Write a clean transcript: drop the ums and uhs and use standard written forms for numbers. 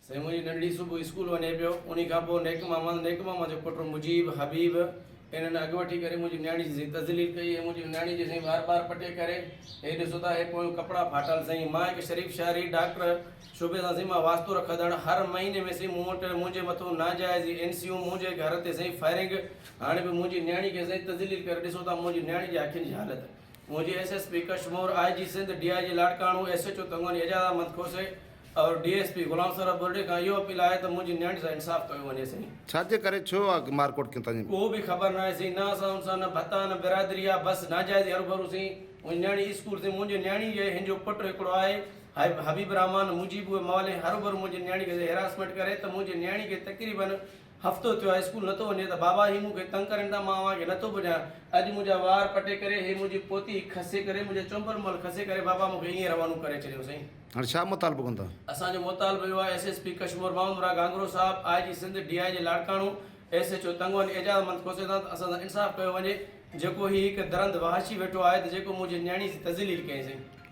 साईं मुंहिंजी नंढड़ी सुबुह स्कूल वञे पियो, उन खां पोइ नेकमा जो पुटु मुजीब हबीब इन्हनि अॻु वठी करे मुंहिंजी न्याणी जी तज़लील कई ऐं मुंहिंजी न्याणी जी साईं बार पटे करे हे ॾिसो था हे पोइ कपिड़ा फाटल साईं। मां हिकु शरीफ़ शहरी डॉक्टर शुबे सां साईं मां वास्तु रखंदड़ हर महीने में साईं मूं वटि मुंहिंजे मथां नाजाइज़ NCO मुंहिंजे घर ते साईं फायरिंग। हाणे बि मुंहिंजी न्याणी खे साईं तज़लील करे ॾिसो था मुंहिंजी न्याणी जी अखियुनि जी हालत। मुंहिंजी SSP Kashmir IG Sindh DIG Larkana SHO तंगवानी एजाज़ अहमद खोसे और DSP गुलाम सर बुर्डे का इहो अपील आहे त मुंहिंजी न्याणी सां इंसाफ़ कयो वञे साईं। छाजे करे छो मारकोट कयो तव्हांजी? उहो बि ख़बर न आहे साईं, न असां उन सां न भता न बिरादरी आहे, बसि नाजाइज़ हरूभरू साईं। मुंहिंजी न्याणी स्कूल साईं मुंहिंजी न्याणी जे हिन जो पुटु हिकिड़ो आहे हबीब रहमान मुजीब मवाले हरूभरू मुंहिंजी न्याणी खे हेरासमेंट करे त मुंहिंजी न्याणी खे तक़रीबन हफ़्तो थियो आहे स्कूल नथो वञे त बाबा ही मूंखे तंग करनि था, मां अव्हांखे नथो ॿुधां। अॼु मुंहिंजा वार पटे करे हे मुंहिंजी पोती खसे करे मुंहिंजे चुंबर मल खसे करे बाबा मूंखे ईअं रवानो करे छॾियो साईं। हाणे छा मुतालबो कंदा? असांजो मुतालबो इहो आहे SSP कश्मीर मोहम्मद गांगरो साहब IG Sindh DIG Larkana SHO तंगवानी एजाज़ अहमद खोसे सां असां सां इंसाफ़ कयो वञे। जेको ही हिकु दरंद वहाशी वेठो आहे त जेको मुंहिंजी न्याणी जी तज़लील कयईं साईं।